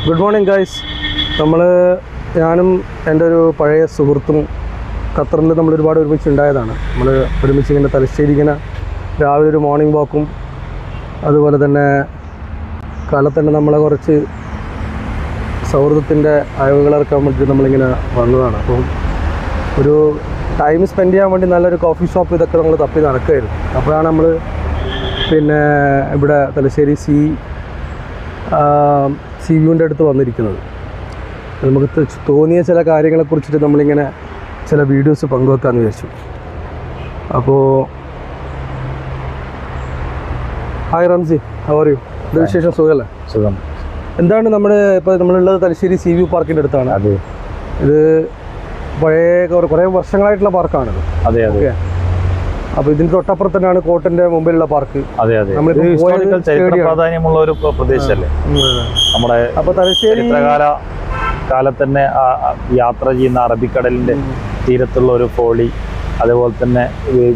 Good morning guys. ഞാനും എൻ്റെ ഒരു പഴയ സുഹൃത്തും ഖത്തറിൽ നമ്മൾ ഒരുപാട് ഒരുമിച്ച് ഉണ്ടായതാണ്. നമ്മൾ ഒരുമിച്ച് ഇങ്ങനെ തലശ്ശേരി ഇങ്ങനെ രാവിലെ ഒരു മോർണിംഗ് വാക്കും അതുപോലെ തന്നെ കാലത്ത് തന്നെ നമ്മളെ കുറച്ച് സൗഹൃദത്തിൻ്റെ അയവുകളിറക്കാൻ വേണ്ടിയിട്ട് നമ്മളിങ്ങനെ വന്നതാണ്. അപ്പം ഒരു ടൈം സ്പെൻഡ് ചെയ്യാൻ വേണ്ടി നല്ലൊരു കോഫി ഷോപ്പ് ഇതൊക്കെ നമ്മൾ തപ്പി നടക്കുകയായിരുന്നു. അപ്പോഴാണ് നമ്മൾ പിന്നെ ഇവിടെ തലശ്ശേരി സീ വ്യൂവിൻ്റെ അടുത്ത് വന്നിരിക്കുന്നത്. നമുക്ക് തോന്നിയ ചില കാര്യങ്ങളെക്കുറിച്ചിട്ട് നമ്മളിങ്ങനെ ചില വീഡിയോസ് പങ്കുവെക്കാമെന്ന് വിചാരിച്ചു. അപ്പോൾ hi Ramsi, how are you? ഇത് വിശേഷം? സുഖമല്ലേ? സുഖം. എന്താണ് ഇപ്പോൾ നമ്മളുള്ളത് തലശ്ശേരി സീ വ്യൂ പാർക്കിൻ്റെ അടുത്താണ്. അതെ, ഇത് കുറേ വർഷങ്ങളായിട്ടുള്ള പാർക്കാണിത്. അതെ അതെ. ഓക്കെ, അപ്പോൾ ഇതിൻ്റെ തൊട്ടപ്പുറത്ത് തന്നെയാണ് കോട്ടൻ്റെ മുമ്പിലുള്ള പാർക്ക്. അതെ അതെ. ചരിത്ര പ്രാധാന്യമുള്ള ഒരു പ്രദേശമല്ലേ നമ്മുടെ. അപ്പോൾ തലശ്ശേരി കാലത്ത് തന്നെ യാത്ര ചെയ്യുന്ന അറബിക്കടലിൻ്റെ തീരത്തുള്ള ഒരു ഫോളി, അതുപോലെ തന്നെ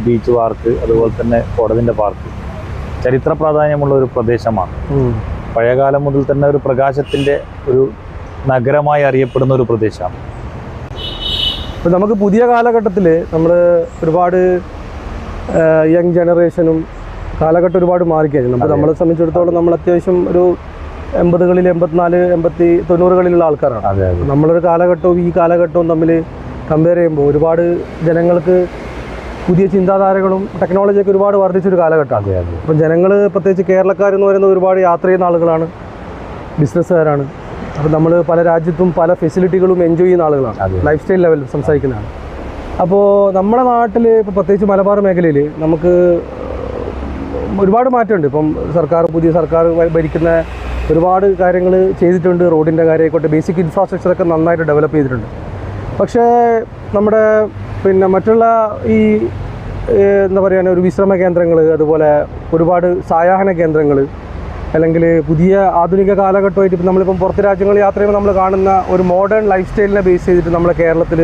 ബീച്ച് പാർക്ക്, അതുപോലെ തന്നെ കോടതിൻ്റെ പാർക്ക് ചരിത്ര പ്രാധാന്യമുള്ള ഒരു പ്രദേശമാണ്. പഴയകാലം മുതൽ തന്നെ ഒരു പ്രകാശത്തിൻ്റെ ഒരു നഗരമായി അറിയപ്പെടുന്ന ഒരു പ്രദേശമാണ്. ഇപ്പോൾ നമുക്ക് പുതിയ കാലഘട്ടത്തിൽ നമ്മൾ ഒരുപാട് യങ് ജനറേഷനും കാലഘട്ടം ഒരുപാട് മാറിക്കഴിഞ്ഞു. നമ്മളെ സംബന്ധിച്ചിടത്തോളം നമ്മൾ അത്യാവശ്യം ഒരു 80-കളിൽ 84, 80, 90-കളിലുള്ള ആൾക്കാരാണ്. നമ്മളൊരു കാലഘട്ടവും ഈ കാലഘട്ടവും തമ്മിൽ കമ്പയർ ചെയ്യുമ്പോൾ ഒരുപാട് ജനങ്ങൾക്ക് പുതിയ ചിന്താധാരകളും ടെക്നോളജിയൊക്കെ ഒരുപാട് വർദ്ധിച്ചൊരു കാലഘട്ടമാണ്. അപ്പം ജനങ്ങൾ, പ്രത്യേകിച്ച് കേരളക്കാരെന്ന് പറയുന്നത് ഒരുപാട് യാത്ര ചെയ്യുന്ന ആളുകളാണ്, ബിസിനസ്സുകാരാണ്. അപ്പം നമ്മൾ പല രാജ്യത്തും പല ഫെസിലിറ്റികളും എൻജോയ് ചെയ്യുന്ന ആളുകളാണ്, ലൈഫ് സ്റ്റൈൽ ലെവലിൽ സംസാരിക്കുന്നതാണ്. അപ്പോൾ നമ്മുടെ നാട്ടിൽ ഇപ്പോൾ പ്രത്യേകിച്ച് മലബാർ മേഖലയിൽ നമുക്ക് ഒരുപാട് മാറ്റമുണ്ട്. ഇപ്പം പുതിയ സർക്കാർ ഭരിക്കുന്ന ഒരുപാട് കാര്യങ്ങൾ ചെയ്തിട്ടുണ്ട്. റോഡിൻ്റെ കാര്യമായിക്കോട്ടെ, ബേസിക് ഇൻഫ്രാസ്ട്രക്ചറൊക്കെ നന്നായിട്ട് ഡെവലപ്പ് ചെയ്തിട്ടുണ്ട്. പക്ഷേ നമ്മുടെ മറ്റുള്ള ഈ എന്താ പറയുക, ഒരു വിശ്രമ കേന്ദ്രങ്ങൾ, അതുപോലെ ഒരുപാട് സായാഹ്ന കേന്ദ്രങ്ങൾ, അല്ലെങ്കിൽ പുതിയ ആധുനിക കാലഘട്ടമായിട്ട് ഇപ്പം നമ്മളിപ്പം പുറത്ത് രാജ്യങ്ങളിൽ യാത്ര ചെയ്യുമ്പോൾ നമ്മൾ കാണുന്ന ഒരു മോഡേൺ ലൈഫ് സ്റ്റൈലിനെ ബേസ് ചെയ്തിട്ട് നമ്മളെ കേരളത്തിൽ